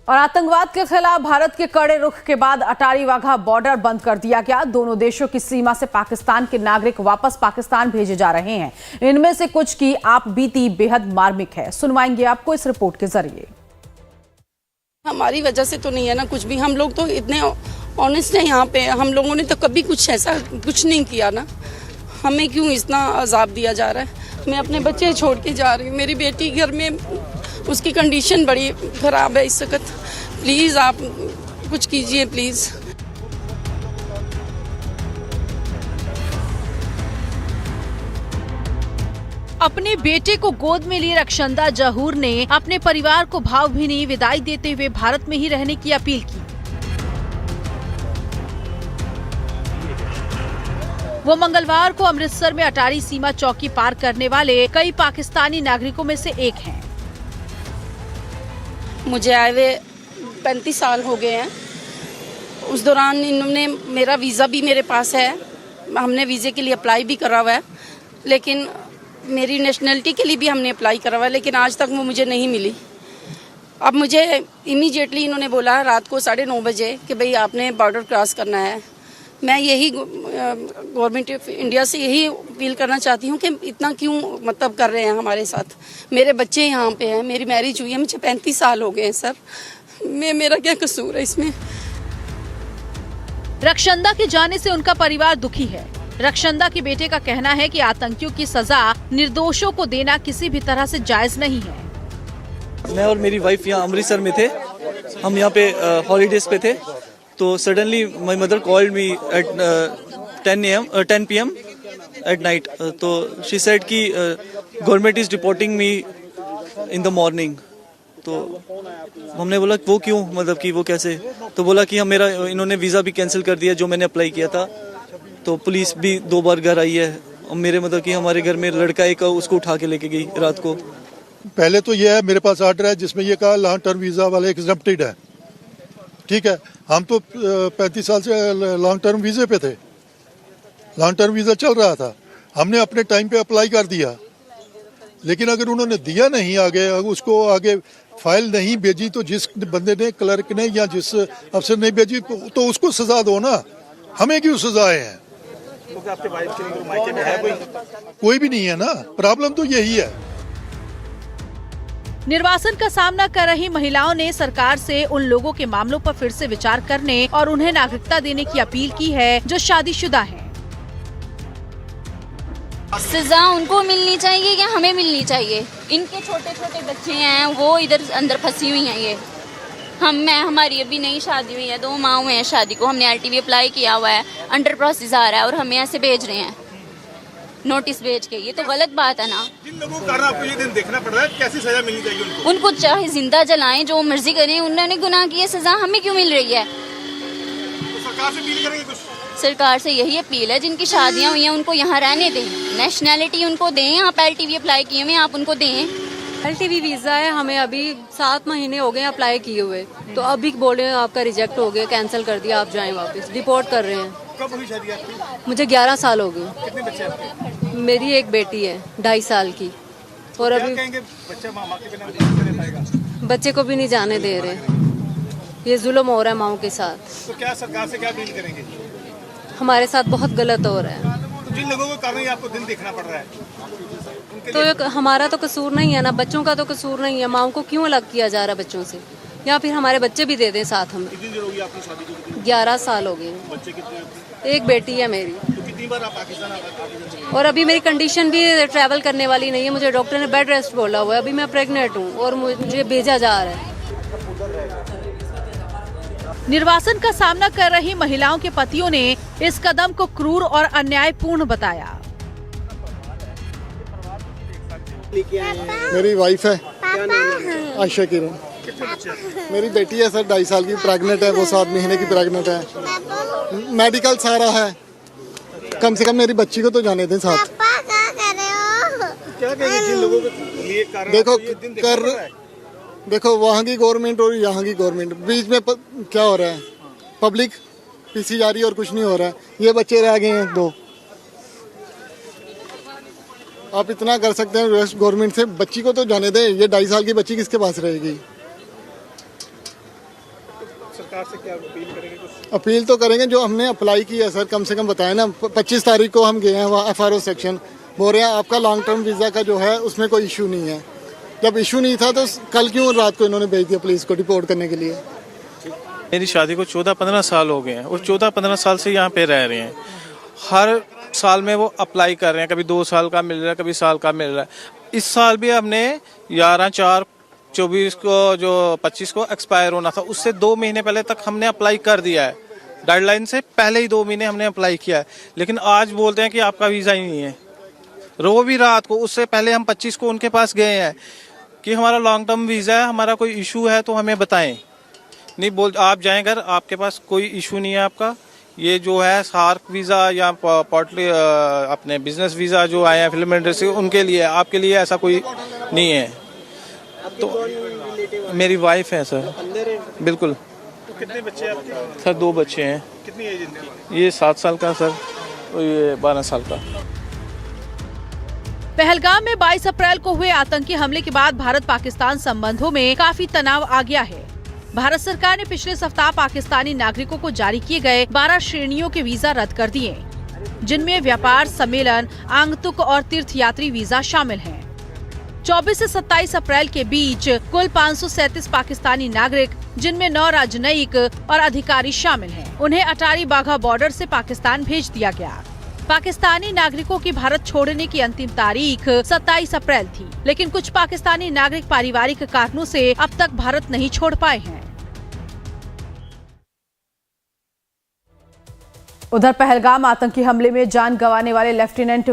और आतंकवाद के खिलाफ भारत के कड़े रुख के बाद अटारी वाघा बॉर्डर बंद कर दिया गया। दोनों देशों की सीमा से पाकिस्तान के नागरिक वापस पाकिस्तान भेजे जा रहे हैं। इनमें से कुछ की आप बीती बेहद मार्मिक है, सुनवाएंगे आपको इस रिपोर्ट के जरिए। हमारी वजह से तो नहीं है ना कुछ भी, हम लोग तो इतने ऑनेस्ट हैं यहाँ पे। हम लोगों ने तो कभी कुछ ऐसा कुछ नहीं किया ना, हमें क्यों इतना अजाब दिया जा रहा है। मैं अपने बच्चे छोड़ के जा रही हूँ, मेरी बेटी घर में, उसकी कंडीशन बड़ी ख़राब है इस वक्त। प्लीज़ आप कुछ कीजिए प्लीज़। अपने बेटे को गोद में लिए रक्षंदा जहूर ने अपने परिवार को भावभीनी विदाई देते हुए भारत में ही रहने की अपील की। वो मंगलवार को अमृतसर में अटारी सीमा चौकी पार करने वाले कई पाकिस्तानी नागरिकों में से एक हैं। मुझे आए हुए 35 साल हो गए हैं। उस दौरान इन्होंने, मेरा वीज़ा भी मेरे पास है, हमने वीज़े के लिए अप्लाई भी करा हुआ है, लेकिन मेरी नेशनलिटी के लिए भी हमने अप्लाई करा हुआ है, लेकिन आज तक वो मुझे नहीं मिली। अब मुझे इमीडिएटली इन्होंने बोला रात को 9:30 बजे कि भाई आपने बॉर्डर क्रॉस करना है। मैं यही गवर्नमेंट ऑफ इंडिया से यही अपील करना चाहती हूँ कि इतना क्यों मतलब कर रहे हैं हमारे साथ। मेरे बच्चे यहाँ पे हैं, मेरी मैरिज हुई है, मुझे 35 साल हो गए हैं सर। मेरा क्या कसूर है इसमें। रक्षंदा के जाने से उनका परिवार दुखी है। रक्षंदा के बेटे का कहना है कि आतंकियों की सजा निर्दोषों को देना किसी भी तरह से जायज नहीं है। मैं और मेरी वाइफ यहाँ अमृतसर में थे, हम यहाँ पे हॉलीडेज पे थे, तो suddenly my mother called me at 10 PM at night. तो शी सेड कि government is reporting me in the morning. तो हमने बोला वो क्यों, मतलब कि वो कैसे। तो बोला कि हम मेरा इन्होंने वीज़ा भी कैंसिल कर दिया जो मैंने अप्लाई किया था। तो पुलिस भी 2 बार घर आई है और मेरे मतलब कि हमारे घर में लड़का एक उसको उठा के लेके गई रात को। पहले तो ये है, मेरे पास ऑर्डर है जिसमें ये कहा लॉन्ग टर्म वीज़ा वाले एग्जम्प्टेड है, ठीक है। हम तो 35 साल से लॉन्ग टर्म वीज़े पे थे, लॉन्ग टर्म वीज़ा चल रहा था, हमने अपने टाइम पे अप्लाई कर दिया। लेकिन अगर उन्होंने दिया नहीं आगे, उसको आगे फाइल नहीं भेजी, तो जिस बंदे ने, क्लर्क ने या जिस अफसर ने भेजी तो उसको सजा दो ना, हमें क्यों सजाए हैं। तो आपके वाइफ के मायके में है कोई भी नहीं है ना, प्रॉब्लम तो यही है। निर्वासन का सामना कर रही महिलाओं ने सरकार से उन लोगों के मामलों पर फिर से विचार करने और उन्हें नागरिकता देने की अपील की है जो शादीशुदा हैं। सजा उनको मिलनी चाहिए या हमें मिलनी चाहिए। इनके छोटे छोटे बच्चे हैं, वो इधर अंदर फंसी हुई हैं। ये हमारी अभी नई शादी हुई है, 2 माह हुए हैं शादी को, हमने LTV अप्लाई किया हुआ है, अंडर प्रोसेस आ रहा है और हमें ऐसे भेज रहे हैं नोटिस भेज के। ये तो गलत बात है ना। जिन लोगों के कारण आपको ये दिन देखना पड़ रहा है, कैसी सजा मिलनी चाहिए उनको चाहे जिंदा जलाएं, जो मर्जी करें, उन्होंने गुनाह किए, सजा हमें क्यों मिल रही है। तो सरकार से अपील करेंगे कुछ? सरकार से यही अपील है, जिनकी शादियां हुई हैं उनको यहाँ रहने दें, नेशनैलिटी उनको दें। आप LTV अप्लाई किए हुए आप उनको दें। LTV वीज़ा है, हमें अभी 7 महीने हो गए अप्लाई किए हुए, तो अभी बोल रहे हैं आपका रिजेक्ट हो गया, कैंसिल कर दिया, आप जाएं वापस, डिपोर्ट कर रहे हैं। कब हुई शादी आपकी? मुझे 11 साल हो गए। कितने बच्चे आपके? मेरी एक बेटी है 2.5 साल की, और क्या अभी कहेंगे, बच्चा माँ के बिना नहीं रह पाएगा। बच्चे को भी नहीं जाने दे रहे। ये जुल्म हो रहा है माओ के साथ। तो क्या सरकार से क्या अपील करेंगे? हमारे साथ बहुत गलत हो रहा है। तो जिन लोगों के कारण आपको दिन देखना पड़ रहा है, तो ये हमारा तो कसूर नहीं है ना, बच्चों का तो कसूर नहीं है। माओ को क्यों अलग किया जा रहा है बच्चों से, या फिर हमारे बच्चे भी दे दें साथ हमें। कितनी देर होगी आपकी शादी को? 11 साल हो गए। बच्चे कितने? एक बेटी है मेरी। तो कितनी बार आप पाकिस्तान और अभी मेरी कंडीशन भी ट्रैवल करने वाली नहीं है, मुझे डॉक्टर ने बेड रेस्ट बोला हुआ है। अभी मैं प्रेग्नेंट हूँ और मुझे भेजा जा रहा है। निर्वासन का सामना कर रही महिलाओं के पतियों ने इस कदम को क्रूर और अन्यायपूर्ण बताया। मेरी वाइफ है आयशा किरण। मेरी बेटी है सर 2.5 साल की, प्रेग्नेंट है, वो 7 महीने की प्रेग्नेंट है। मेडिकल सारा है, कम से कम मेरी बच्ची को तो जाने दें साथ। क्या कहेंगे जिन लोगों के लिए कारण देखो वहाँ की गवर्नमेंट और यहाँ की गवर्नमेंट बीच में क्या हो रहा है, पब्लिक पीछे जा रही है और कुछ नहीं हो रहा है। ये बच्चे रह गए हैं 2। आप इतना कर सकते हैं गवर्नमेंट से, बच्ची को तो जाने दें। ये 2.5 साल की बच्ची किसके पास रहेगी। सरकार से क्या अपील करेंगे कुछ? अपील तो करेंगे, जो हमने अप्लाई किया सर, कम से कम बताएं ना। 25 तारीख को हम गए हैं वहाँ FRO सेक्शन, बोल रहे हैं आपका लॉन्ग टर्म वीज़ा का जो है उसमें कोई इशू नहीं है। जब इशू नहीं था तो कल क्यों रात को इन्होंने भेज दिया पुलिस को डिपोर्ट करने के लिए? मेरी शादी को 14-15 साल हो गए हैं और 14-15 साल से यहाँ पे रह रहे हैं। हर साल में वो अप्लाई कर रहे हैं, कभी 2 साल का मिल रहा है, कभी साल का मिल रहा है। इस साल भी हमने 11/4/24 को जो 25 को एक्सपायर होना था, उससे 2 महीने पहले तक हमने अप्लाई कर दिया है। डेडलाइन से पहले ही 2 महीने हमने अप्लाई किया है, लेकिन आज बोलते हैं कि आपका वीज़ा ही नहीं है। वो भी रात को, उससे पहले हम 25 को उनके पास गए हैं कि हमारा लॉन्ग टर्म वीज़ा है, हमारा कोई इशू है तो हमें बताएं। नहीं बोल, आप जाएं घर, आपके पास कोई इशू नहीं है आपका। ये जो है सार्क वीज़ा या पोर्टली अपने बिजनेस वीज़ा जो आए हैं फिल्म इंडस्ट्री, उनके लिए, आपके लिए ऐसा कोई नहीं है। तो मेरी वाइफ है सर। बिल्कुल। तो कितने बच्चे आपके? सर 2 बच्चे हैं। कितनी एज इनकी? ये 7 साल का सर और ये 12 साल का। पहलगाम में 22 अप्रैल को हुए आतंकी हमले के बाद भारत पाकिस्तान संबंधों में काफी तनाव आ गया है। भारत सरकार ने पिछले सप्ताह पाकिस्तानी नागरिकों को जारी किए गए 12 श्रेणियों के वीजा रद्द कर दिए, जिनमें व्यापार, सम्मेलन, आगंतुक और तीर्थ यात्री वीजा शामिल हैं। 24 से 27 अप्रैल के बीच कुल 537 पाकिस्तानी नागरिक, जिनमें 9 राजनयिक और अधिकारी शामिल हैं, उन्हें अटारी वाघा बॉर्डर से पाकिस्तान भेज दिया गया। पाकिस्तानी नागरिकों की भारत छोड़ने की अंतिम तारीख 27 अप्रैल थी, लेकिन कुछ पाकिस्तानी नागरिक पारिवारिक कारणों से अब तक भारत नहीं छोड़ पाए हैं। उधर पहलगाम आतंकी हमले में जान गंवाने वाले लेफ्टिनेंट